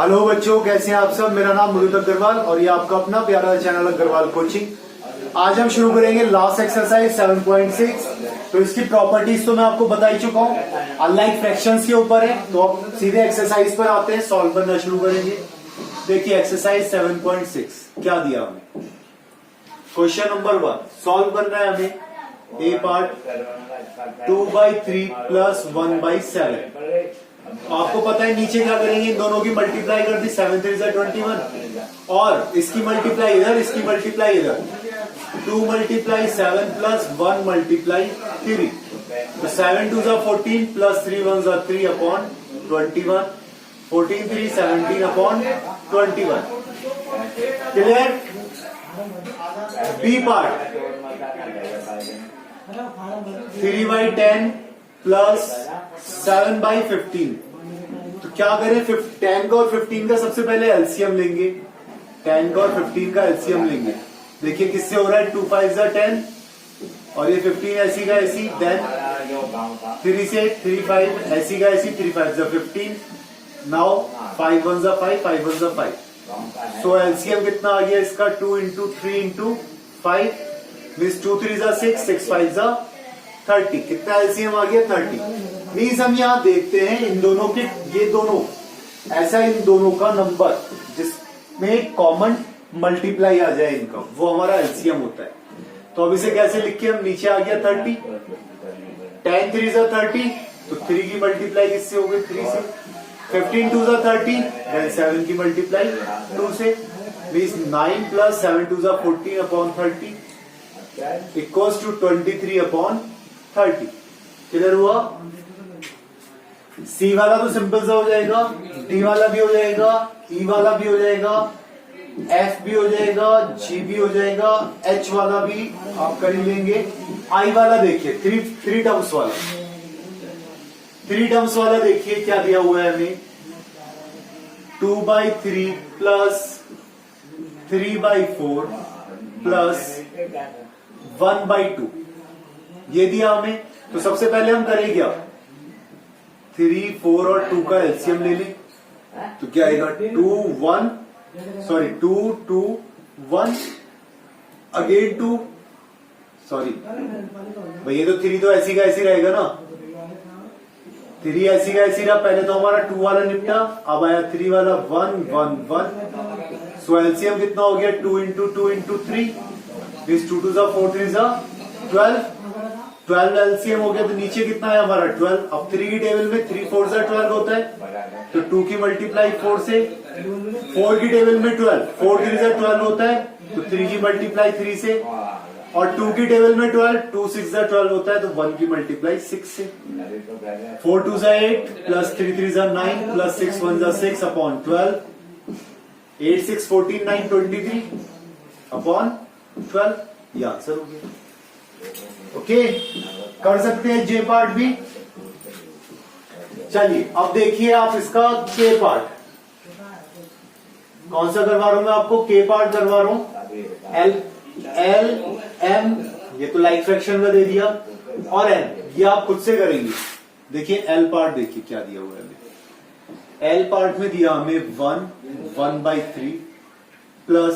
Hello बच्चों, कैसे हैं आप सब। मेरा नाम मृदुल अग्रवाल और ये आपका अपना प्यारा चैनल अग्रवाल कोचिंग। आज हम शुरू करेंगे लास्ट एक्सरसाइज 7.6। तो इसकी प्रॉपर्टीज तो मैं आपको बता ही चुका हूँ, अनलाइक फ्रैक्शंस के ऊपर है। तो अब सीधे एक्सरसाइज पर आते हैं, सॉल्व करना शुरू करेंगे। देखिए एक्सरसाइज 7.6 क्या दिया हमें। क्वेश्चन नंबर 1 सॉल्व करना है हमें। ए पार्ट 2/3 प्लस 1/7। आपको पता है नीचे क्या करेंगे, इन दोनों की मल्टीप्लाई कर दी, 7 3 21 और इसकी मल्टीप्लाई इधर, इसकी मल्टीप्लाई इधर। 2 × 7 प्लस 1 × 3। तो 7 2 14 प्लस 3 1 3 upon 21। 14 3 17 upon 21। Clear. B part 3/10 plus 7/15। तो क्या करें, 10 का और 15 का सबसे पहले एलसीएम लेंगे। 10 का और 15 का एलसीएम लेंगे। देखिए किससे हो रहा है, 2 5 10 और ये 15 ऐसी का ऐसी, देन 3 से 3 5 ऐसी का ऐसी, 3 5 15। नाउ 5 1 5 5 1 5। सो एलसीएम कितना आ गया इसका, 2 × 3 × 5 मीन्स 2 3 6 6 5 30। कितना एलसीएम आ गया, 30। मीन्स हम यहाँ देखते हैं इन दोनों के, ये दोनों ऐसा, इन दोनों का नंबर जिसमें कॉमन मल्टीप्लाई आ जाए इनका, वो हमारा एलसीएम होता है। तो अब इसे कैसे लिख के, हम नीचे आ गया 30। 10 3 30, तो 3 की मल्टीप्लाई किससे हो गई, 3 से। 15 2 30, देन 7 की मल्टीप्लाई 2 से। Means 9 plus 7 2 14 upon 30 equals to 23 upon 30। Clear हुआ। सी वाला तो सिंपल सा हो जाएगा, डी वाला भी हो जाएगा, ई वाला भी हो जाएगा, एफ भी हो जाएगा, जी भी हो जाएगा, एच वाला भी आप कर ही लेंगे। आई वाला देखिए, थ्री टर्म्स वाला, 3 टर्म्स वाला देखिए क्या दिया हुआ है हमें, 2/3 प्लस 3/4 प्लस 1/2 ये दिया हमें। तो सबसे पहले हम करें क्या, 3 4 और 2 का एलसीएम ले लें। तो क्या आएगा, 2 2 1 अगेन 2, सॉरी भाई ये तो 3 तो ऐसी का ऐसी रहेगा ना, 3 ऐसी का ऐसी रहा। पहले तो हमारा 2 वाला निपटा, अब आया 3 वाला, 1 1 1। सो एलसीएम कितना हो गया, 2 × 2 × 3 दिस 2 2 4 3 12। 12 एलसीएम हो गया, तो नीचे कितना है हमारा 12। अब 3 की टेबल में 3 4 12 होता है, तो 2 की मल्टीप्लाई 4 से। 4 की टेबल में 12, 4 3 12 होता है, तो 3 की मल्टीप्लाई 3 से। और 2 की टेबल में 12, 2 6 12 होता है, तो 1 की मल्टीप्लाई 6 से। 4 2 8 प्लस 3 3 9 प्लस 6 1 6 अपॉन 12। 8 6 14 9 23 अपॉन 12। ये आंसर हो गया। ओके, कर सकते हैं जे पार्ट भी। चलिए अब देखिए आप इसका के पार्ट। कौन सा करवा रहा हूं मैं आपको, के पार्ट करवा रहा हूं। एल एम ये तो लाइक फ्रैक्शन का दे दिया, और एन ये आप खुद से करेंगे। देखिए एल पार्ट देखिए क्या दिया हुआ है हमें। एल पार्ट में दिया हमें 1/3 प्लस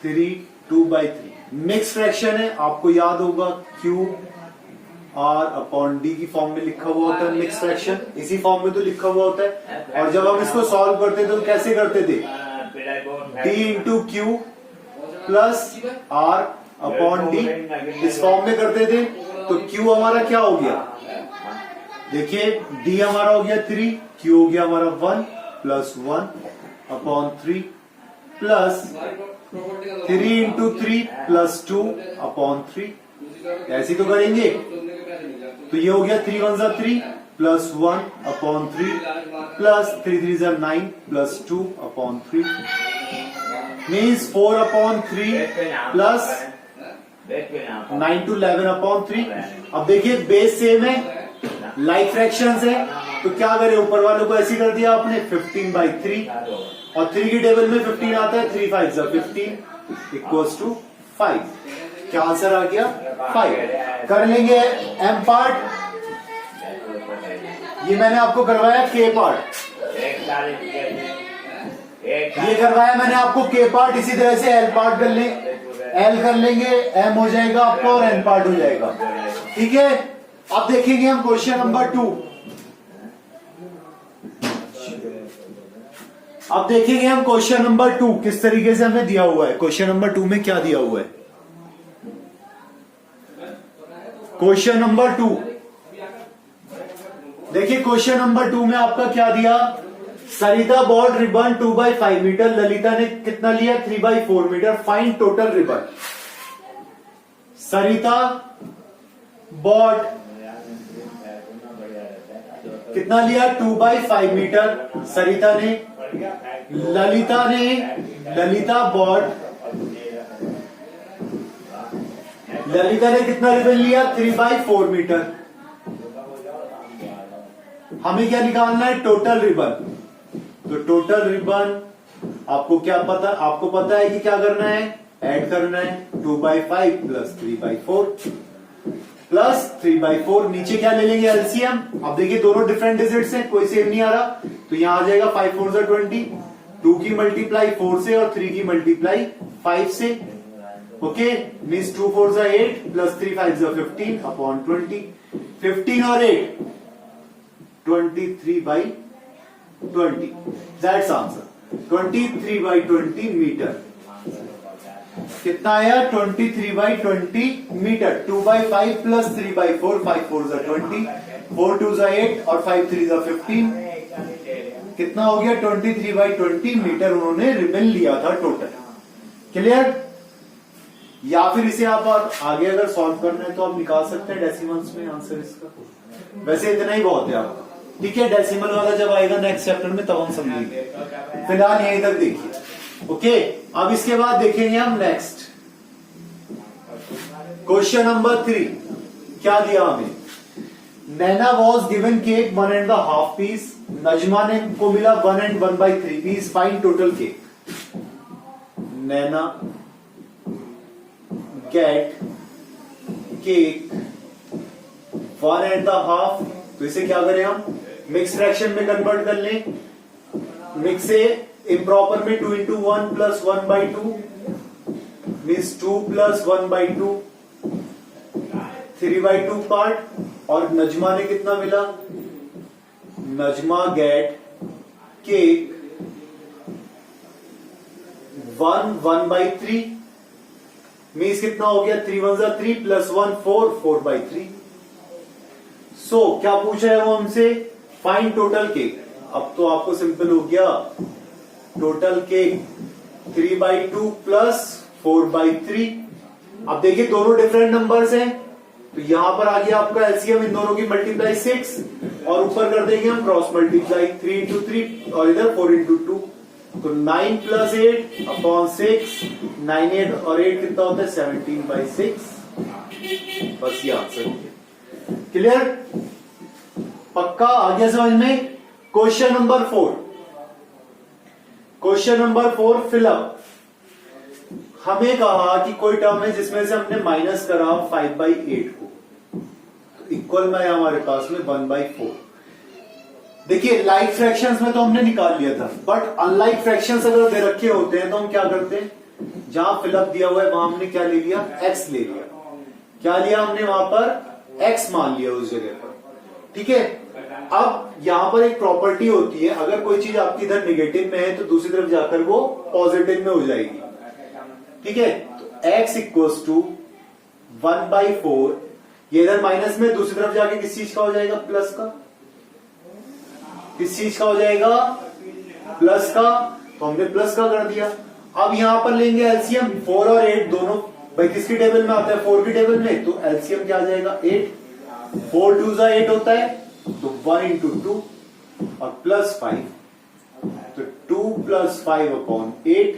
3 2/3। मिक्स फ्रैक्शन है, आपको याद होगा क्यू आर अपॉन डी की फॉर्म में लिखा हुआ होता है मिक्स फ्रैक्शन, इसी फॉर्म में तो लिखा हुआ होता है। और जब हम इसको सॉल्व करते थे तो कैसे करते थे, D × Q plus R upon D, इस फॉर्म में करते थे। तो क्यू हमारा क्या हो गया, देखिए डी हमारा हो गया 3, क्यू हो गया हमारा 1 plus 1 upon 3 plus 3 × 3 plus 2 upon 3। ऐसे तो करेंगे, तो ये हो गया 3 1 3 plus 1 upon 3 plus 3 3 9 plus 2 upon 3 means 4 upon 3 plus 9 to 11 upon 3। अब देखिए बेस सेम है, लाइक फ्रैक्शंस है, तो क्या करें, ऊपर वालों को ऐसे कर दिया आपने 15/3 और 3 की टेबल में 15 आता है, 3 5 15 इक्वल्स टू 5। क्या आंसर आ गया, 5। कर लेंगे एम पार्ट। ये मैंने आपको करवाया के पार्ट। ये करवाया मैंने आपको के पार्ट, इसी तरह से एल पार्ट कर लें, एल कर लेंगे, एम हो जाएगा आपका और एन पार्ट हो जाएगा। ठीक है, अब देखेंगे हम क्वेश्चन नंबर 2। अब देखेंगे हम क्वेश्चन नंबर 2 किस तरीके से हमें दिया हुआ है। क्वेश्चन नंबर 2 में क्या दिया हुआ है? क्वेश्चन नंबर 2 देखिए, क्वेश्चन नंबर 2 में आपका क्या दिया? Sarita bought ribbon 2/5 metre, Lalita ने कितना लिया? 3/4 metre. Find total ribbon. Sarita bought कितना लिया? 2/5 मीटर सरिता ने। ललिता ने कितना रिबन लिया? 3/4 मीटर। हमें क्या निकालना है? Total ribbon. तो टोटल रिबन आपको क्या पता? आपको पता है कि क्या करना है? ऐड करना है 2/5 प्लस 3/4 प्लस 3/4। नीचे क्या ले लेंगे? एलसीएम। अब देखिए दोनों डिफरेंट डिजिट्स हैं, कोई सेम नहीं आ रहा, तो यहां आ जाएगा 5 4 जा 20, 2 की मल्टीप्लाई 4 से और 3 की मल्टीप्लाई 5 से। ओके, मीन्स 2 4 जा 8 प्लस 3 5 जा 15 अपॉन 20। 15 और 8 23/20। That's answer. 23/20 मीटर। कितना आया? 23/20 मीटर। 2/5 प्लस 3/4, 5 4 जा 20, 4 2 जा 8 और 5 3 जा 15। कितना हो गया? 23/20 मीटर उन्होंने रिबन लिया था टोटल। क्लियर? या फिर इसे आप आगे अगर सॉल्व करना है तो आप निकाल सकते हैं डेसिमल्स में आंसर इसका। वैसे इतना ही बहुत है आपका। ठीक है, डेसिमल वाला जब आएगा नेक्स्ट चैप्टर में तब हम समझेंगे। फिलहाल यहीं तक देखिए। ओके, अब इसके बाद देखेंगे हम नेक्स्ट क्वेश्चन नंबर 3। क्या दिया हमें? Naina was given cake 1.5 piece, Najma ने को मिला 1 and 1/3 piece. Find total cake. Naina get cake 1.5, तो इसे क्या करें हम? मिक्स फ्रैक्शन में कन्वर्ट कर लें। मिक्स से इम्प्रॉपर में 2 into 1 plus 1/2 means 2 plus 1/2, 3/2 part. और नजमा ने कितना मिला? नजमा गेट केक 1/3 मीन्स कितना हो गया? 3 1 जा 3 प्लस 1 4, 4/3। सो क्या पूछा है वो हमसे? Find total cake. अब तो आपको सिंपल हो गया, टोटल केक 3/2 प्लस 4/3। अब देखिए दोनों डिफरेंट नंबर्स हैं, तो यहां पर आ गया आपका एलसीएम, इन दोनों की मल्टीप्लाई 6 और ऊपर कर देंगे हम क्रॉस मल्टीप्लाई 3 into 3 और इधर 4 into 2, तो 9 प्लस 8 अपॉन 6। 9 8 और 8 कितना होता है? 17/6। बस ये आंसर हो गया। क्लियर? पक्का आ गया समझ में? Question number 4। Question number 4 fill up. हमें कहा कि कोई टर्म है जिसमें से हमने माइनस करा 5/8 को, तो इक्वल में है हमारे पास में 1/4। देखिए लाइक फ्रैक्शंस में तो हमने निकाल लिया था, बट अनलाइक फ्रैक्शंस अगर दे रखे होते हैं तो हम क्या करते हैं? जहां फिलअप दिया हुआ है वहां हमने क्या ले लिया? x ले लिया। क्या लिया हमने? वहां पर x मान लिया उस जगह पर। ठीक है, अब यहां पर एक प्रॉपर्टी होती है, अगर कोई चीज आपकी इधर निगेटिव में है तो दूसरी तरफ जाकर वो पॉजिटिव में हो जाएगी। ठीक है, तो x इक्वल्स टू 1/4, ये इधर माइनस में, दूसरी तरफ जाके किस चीज का हो जाएगा? प्लस का। किस चीज का हो जाएगा? प्लस का। तो हमने प्लस का कर दिया। अब यहां पर लेंगे एलसीएम, 4 और 8 दोनों भाई किसकी टेबल में आता है? 4 की टेबल में, तो एलसीएम क्या आ जाएगा? 8। 4 2 जा 8 होता है, तो 1 into 2 और प्लस 5, तो 2 प्लस 5 अपॉन 8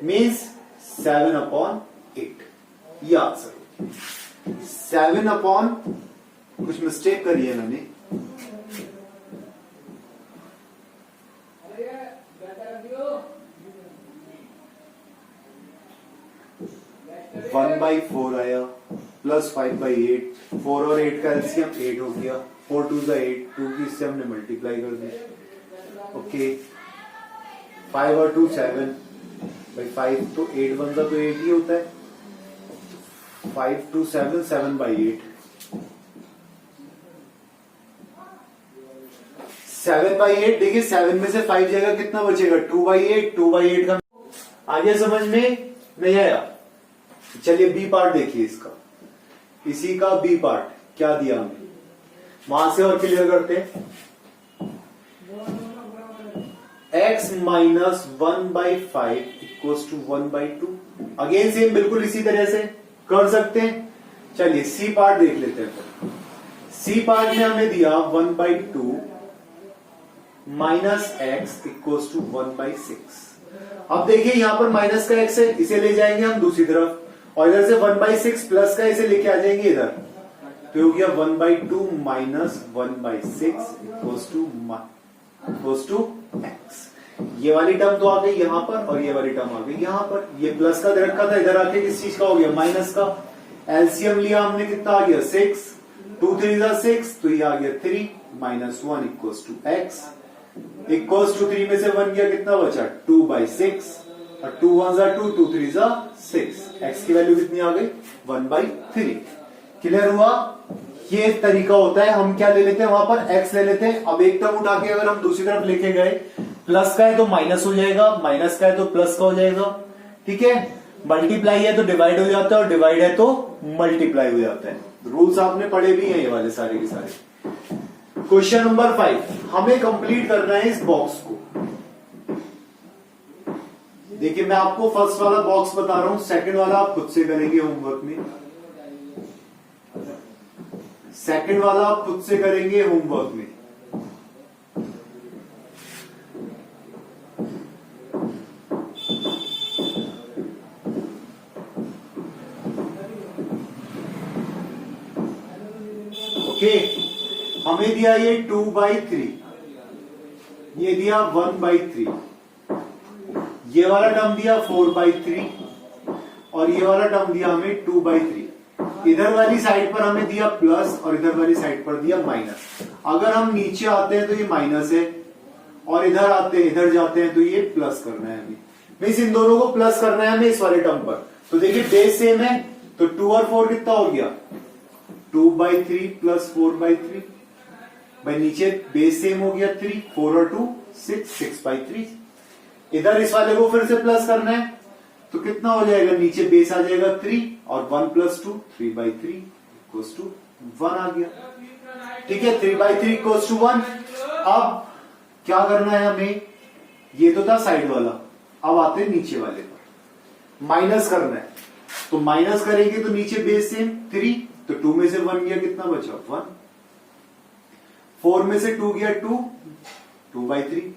मीन्स 7/8। ये आंसर 7 कुछ मिस्टेक करी है मैंने, 1/4 आया प्लस 5/8, 4 और 8 का एलसीएम 8 हो गया, 4 2 जा 8, 2 की इससे हमने मल्टीप्लाई कर दी। ओके, 5 और 2 7, भाई 5 तो 8 बनता तो 8 ही होता है। 5 2 7, 7/8, 7/8। देखिए 7 में से 5 जाएगा, कितना बचेगा 2/8, 2/8 का आगे समझ में नहीं आया। चलिए बी पार्ट देखिए इसका, इसी का बी पार्ट क्या दिया हमने, वहां से और क्लियर करते हैं। x minus 1/5 equals to 1/2। Again same बिल्कुल इसी तरह से कर सकते हैं। चलिए सी पार्ट देख लेते हैं। सी पार्ट में हमें दिया 1/2 माइनस एक्स इक्वल्स टू 1/6। अब देखिए यहां पर माइनस का x है, इसे ले जाएंगे हम दूसरी तरफ, और इधर से 1/6 प्लस का इसे लेके आ जाएंगे इधर, तो हो गया 1/2 माइनस 1/6 इक्वल्स टू एक्स। ये वाली टर्म तो आ गई यहां पर, और ये वाली टर्म आ गई यहां पर। ये प्लस का रखा था, इधर आके किस चीज का हो गया, माइनस का। एलसीएम लिया हमने, कितना आ गया 6, 2 3 6, तो ये आ गया 3 minus 1 equals to x. Equals to 3 में से 1 गया, कितना बचा 2/6, और 2 1 2, 2 3 6। एक्स की वैल्यू कितनी आ गई 1/3। क्लियर हुआ। ये तरीका होता है, हम क्या ले लेते हैं वहां पर एक्स ले लेते हैं। अब एक टर्म उठा के अगर हम दूसरी तरफ लेके गए, प्लस का है तो माइनस हो जाएगा, माइनस का है तो प्लस का हो जाएगा, ठीक है। मल्टीप्लाई है तो डिवाइड हो जाता है, और डिवाइड है तो मल्टीप्लाई हो जाता है। रूल्स आपने पढ़े भी हैं ये वाले सारे के सारे। क्वेश्चन नंबर 5 हमें कंप्लीट करना है इस बॉक्स को। देखिए मैं आपको फर्स्ट वाला बॉक्स बता रहा हूं, सेकंड वाला आप खुद से करेंगे होमवर्क में। सेकंड वाला आप खुद से करेंगे होमवर्क में। ओके, हमें दिया ये 2/3, ये दिया 1/3, ये वाला टर्म दिया 4/3, और ये वाला टर्म दिया हमें 2/3। इधर वाली साइड पर हमें दिया प्लस, और इधर वाली साइड पर दिया माइनस। अगर हम नीचे आते हैं तो ये माइनस है, और इधर आते हैं, इधर जाते हैं तो ये प्लस करना है हमें। मीन्स इन दोनों को प्लस करना है हमें इस वाले टर्म पर। तो देखिए बेस सेम है, तो 2 और 4 कितना हो गया 2/3 प्लस 4/3। भाई नीचे बेस सेम हो गया 3, 4 और 2 6, 6/3। इधर इस वाले को फिर से प्लस करना है, तो कितना हो जाएगा, नीचे बेस आ जाएगा 3, और 1 + 2 3/3 इक्वल्स टू 1 आ गया, ठीक है। 3/3 इक्वल्स टू 1। अब क्या करना है हमें, ये तो था साइड वाला, अब आते हैं नीचे वाले पर, माइनस करना है। तो माइनस करेंगे तो नीचे बेस सेम 3, तो 2 में से 1 गया, कितना बचा 1। 4 में से 2 गया 2, 2/3।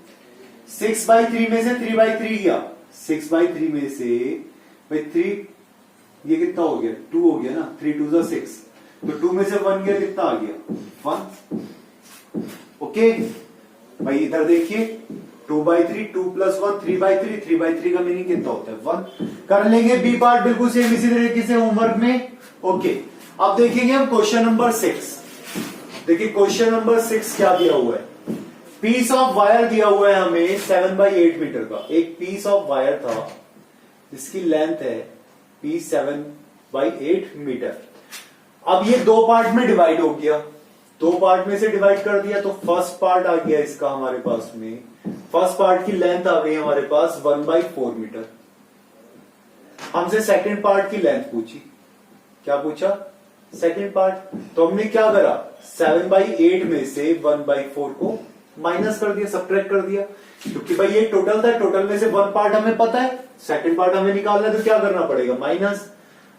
6/3 में से 3/3 गया, 6/3 में से भाई 3, ये कितना हो गया 2 हो गया ना, 3 2 6, तो 2 में से 1 गया, कितना आ गया 1। ओके भाई इधर देखिए 2/3, 2 + 1 3/3, 3/3 का मीनिंग कितना होता है 1। कर लेंगे बी पार्ट बिल्कुल सेम इसी तरीके से होमवर्क में। ओके अब देखेंगे हम क्वेश्चन नंबर 6। देखिए क्वेश्चन नंबर 6 क्या दिया हुआ है, पीस ऑफ वायर दिया हुआ है हमें 7/8 मीटर का। एक पीस ऑफ वायर था जिसकी लेंथ है पी 7/8 मीटर। अब ये दो पार्ट में डिवाइड हो गया, दो पार्ट में से डिवाइड कर दिया, तो फर्स्ट पार्ट आ गया इसका हमारे पास में, फर्स्ट पार्ट की लेंथ आ गई हमारे पास 1/4 मीटर। हमसे सेकंड पार्ट की लेंथ पूछी, क्या पूछा सेकंड पार्ट, तो हमने क्या करा 7/8 में से 1/4 को माइनस कर दिया, सब्ट्रैक्ट कर दिया, क्योंकि भाई ये टोटल था, टोटल में से 1 पार्ट हमें पता है, सेकंड पार्ट हमें निकालना है, तो क्या करना पड़ेगा माइनस।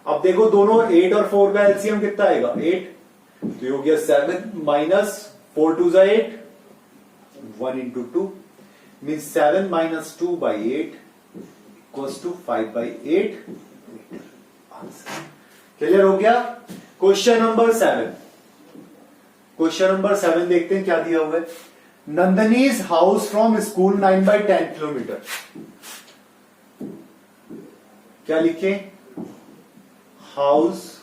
अब देखो दोनों 8 और 4 का एलसीएम कितना आएगा 8, तो ये हो गया 7 minus 4 2 8, 1 into 2 means 7 minus 2/8 equals to 5/8 answer. Clear हो गया। क्वेश्चन नंबर 7, क्वेश्चन नंबर 7 देखते हैं क्या दिया हुआ है। Nandini's house from school 9/10 kilometre, क्या लिखे, house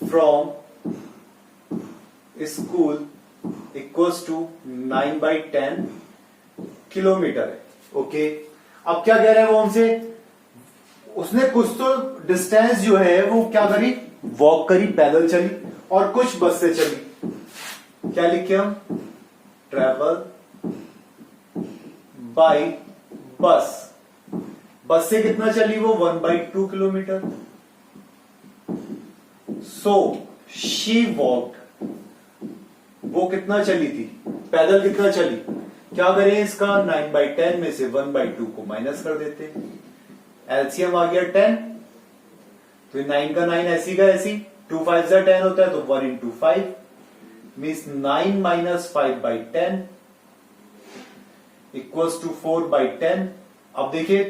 from school equals to 9/10 kilometre है। ओके, अब क्या कह रहा है वो हमसे, उसने कुछ तो डिस्टेंस जो है वो क्या करी, वॉक करी, पैदल चली, और कुछ बस से चली। क्या लिखे हम, ट्रेवल बाय बस। बस से कितना चली वो, 1/2 किलोमीटर। सो शी वॉक्ड, वो कितना चली थी, पैदल कितना चली। क्या करें इसका, 9/10 में से 1/2 को माइनस कर देते हैं, एलसीएम आ गया 10, तो 9 का 9 ऐसी का ऐसी, 2 5 10 होता है, तो 1 into 5 मीन्स 9 - 5/10 इक्वल्स टू 4/10। अब देखिए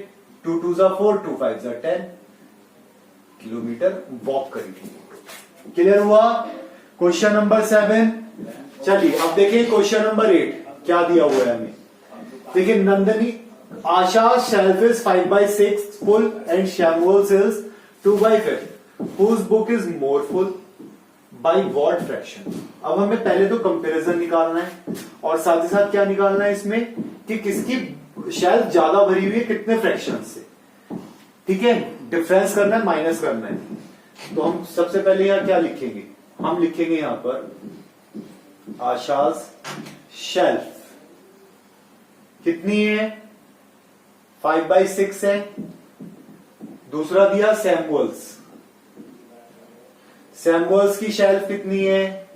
2 2 4, 2 5 10 किलोमीटर वॉक करी। क्लियर हुआ क्वेश्चन नंबर 7। चलिए अब देखिए क्वेश्चन नंबर 8 क्या दिया हुआ है हमें। देखिए नंदनी, आशा shelf is 5/6 full and Samuel's is 2/5. Whose book is more full? By what fraction? अब हमें पहले तो कंपैरिजन निकालना है और साथ ही साथ क्या निकालना है इसमें कि किसकी शेल्फ ज्यादा भरी हुई है, कितने फ्रैक्शन से। ठीक है, डिफरेंस करना है, माइनस करना है। तो हम सबसे पहले यहां क्या लिखेंगे, हम लिखेंगे यहां पर आशाज शेल्फ कितनी है, 5/6 है। दूसरा दिया सैमुअल्स, सैमुअल्स की शेल्फ कितनी है,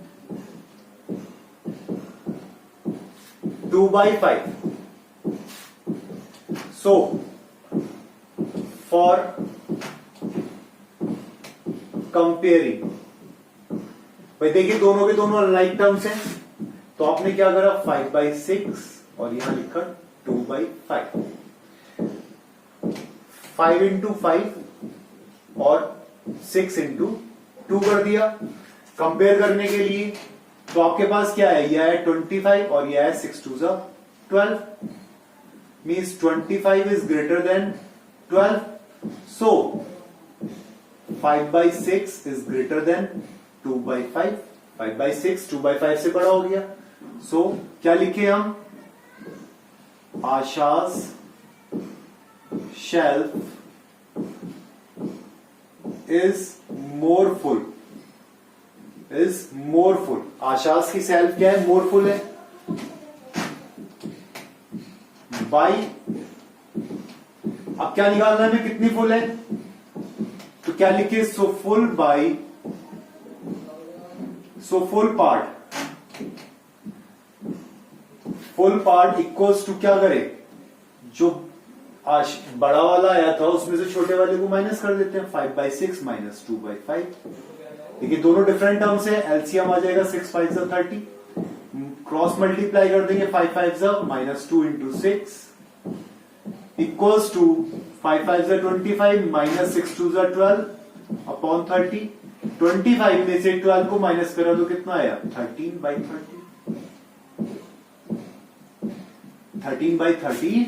2/5। सो फॉर कंपेयरिंग, भाई देखिए दोनों के दोनों अनलाइक टर्म्स हैं, तो आपने क्या करा, 5/6 और यहां लिखा 2/5। 5 into 5 और 6 into 2 कर दिया कंपेयर करने के लिए। तो आपके पास क्या है, यह है 25 और यह है 6 2 12, means 25 is greater than 12। So 5/6 is greater than 2/5। 5/6 2/5 से बड़ा हो गया। सो क्या लिखे हम, Asha's shelf is more full, is more full. Asha's की सेल्फ क्या है, मोर फुल है, बाई, अब क्या निकालना है, कितनी फुल है, तो क्या लिखे, सो फुल बाई, सो फुल पार्ट इक्वल्स टू क्या करे, जो बड़ा वाला आया था उसमें से छोटे वाले को माइनस कर देते हैं, 5/6 - 2/5। देखिए दोनों डिफरेंट टर्म्स है, एलसीएम आ जाएगा 6 5 30, क्रॉस मल्टीप्लाई कर देंगे, 5 5 -2 into 6 इक्वल्स टू 5 5 25 - 6 2 12 अपॉन 30। 25 में से 12 को माइनस करा तो कितना आया, 13/30। 13/30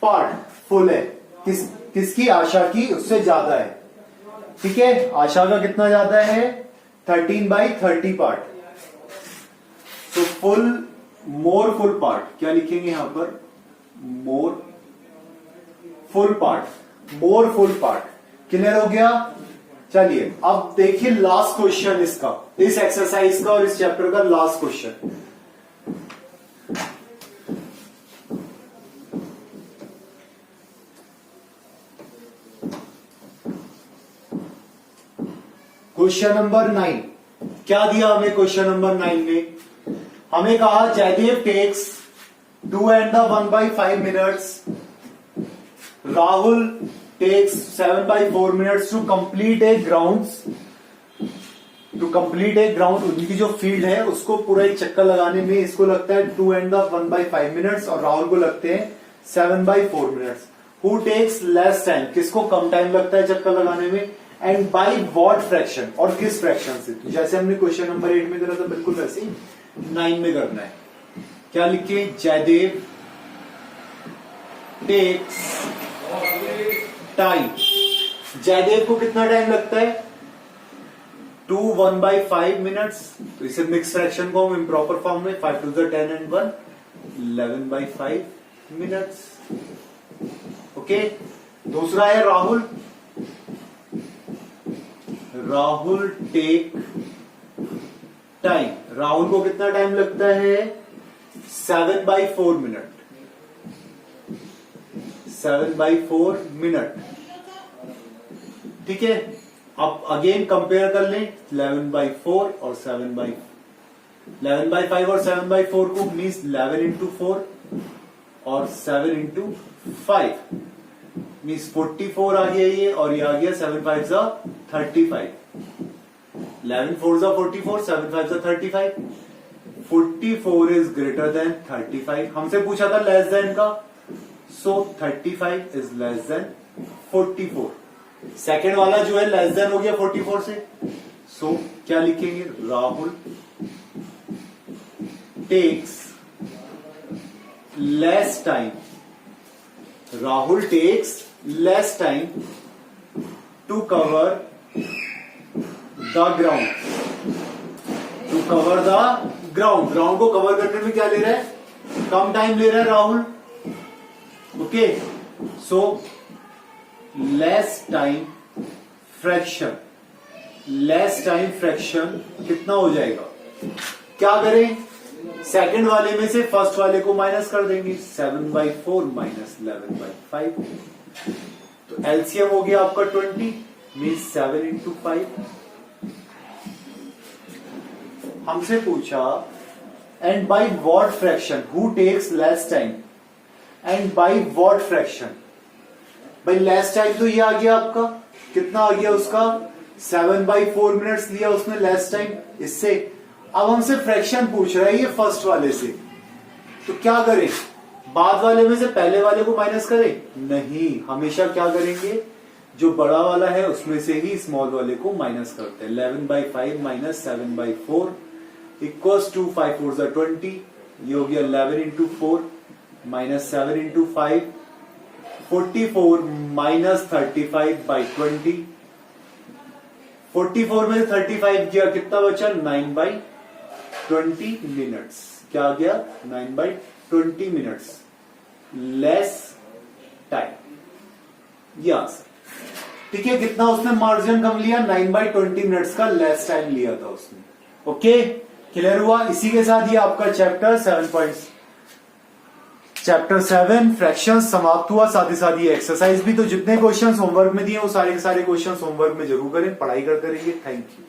पार्ट फुल है, किसकी, आशा की, उससे ज्यादा है। ठीक है, आशा का कितना ज्यादा है, 13/30 पार्ट। तो फुल, मोर फुल पार्ट, क्या लिखेंगे यहां पर, मोर फुल पार्ट, मोर फुल पार्ट। क्लियर हो गया। चलिए अब देखिए लास्ट क्वेश्चन इसका, इस एक्सरसाइज का और इस चैप्टर का लास्ट क्वेश्चन। क्वेश्चन नंबर 9 क्या दिया हमें, क्वेश्चन नंबर 9 में हमें कहा Jaydev takes 2 and 1/5 minutes, Rahul takes 7/4 minutes to complete a grounds, उनकी जो फील्ड है उसको पूरा एक चक्कर लगाने में इसको लगता है 2 and 1/5 minutes और राहुल को लगते हैं 7/4 minutes। Who takes less time, किसको कम टाइम लगता है चक्कर लगाने में, एंड बाई व्हाट फ्रैक्शन, और किस फ्रैक्शन से। तो जैसे हमने क्वेश्चन नंबर 8 में करा था बिल्कुल वैसे ही 9 में करना है। क्या लिखे, जयदेव टेक्स टाइम, जयदेव को कितना टाइम लगता है, 2 1/5 मिनट्स। तो इसे मिक्स फ्रैक्शन को हम इम्प्रॉपर फॉर्म में 5 2 10 and 1 11/5 मिनट्स। ओके, दूसरा है राहुल। राहुल टेक टाइम, राहुल को कितना टाइम लगता है? 7/4 मिनट। 7/4 मिनट, ठीक है। अब अगेन कंपेयर कर लें 11/4 और 11/5 और 7/4 को, मीन्स 11 into 4 और 7 into 5 मीन्स 44 आ गया ये, और ये आ गया 7 5 35। 11 4 44, 7 5 35। 44 इज ग्रेटर देन 35। हमसे पूछा था लेस देन का, सो 35 इज लेस देन 44। सेकेंड वाला जो है लेस देन हो गया 44 से, सो क्या लिखेंगे? Rahul takes less time, Rahul takes less time to cover the ground, to cover the ground. Ground को कवर करने में क्या ले रहा है? कम टाइम ले रहा है Rahul. Okay, so less time fraction, less time fraction कितना हो जाएगा? क्या करें? सेकंड वाले में से फर्स्ट वाले को माइनस कर देंगे, 7/4 माइनस 11/5, तो एलसीएम हो गया आपका 20, मीन्स 7 into 5। हमसे पूछा and by what fraction who takes less time, and by what fraction. भाई लेस टाइम तो ये आ गया आपका, कितना आ गया उसका? 7/4 मिनट्स लिया उसने लेस टाइम इससे। अब हमसे फ्रैक्शन पूछ रहा है ये फर्स्ट वाले से, तो क्या करें? बाद वाले में से पहले वाले को माइनस करें? नहीं, हमेशा क्या करेंगे? जो बड़ा वाला है उसमें से ही स्मॉल वाले को माइनस करते हैं। 11/5 माइनस 7/4 इक्वल्स टू 5 4 20, ये हो गया 11 into 4 माइनस 7 into 5, 44 माइनस 35/20। 44 में 35 गया, कितना बचा? 9/20 मिनट्स। क्या आ गया? 9/20 मिनट्स लेस टाइम, ये आंसर। ठीक है, कितना उसने मार्जिन कम लिया? 9/20 मिनट्स का लेस टाइम लिया था उसने। ओके, क्लियर हुआ? इसी के साथ ये आपका चैप्टर 7 फ्रैक्शंस समाप्त हुआ। साथ ही साथ ये एक्सरसाइज भी। तो जितने क्वेश्चंस होमवर्क में दिए वो सारे के सारे क्वेश्चंस होमवर्क में जरूर करें, पढ़ाई करते रहिए। Thank you.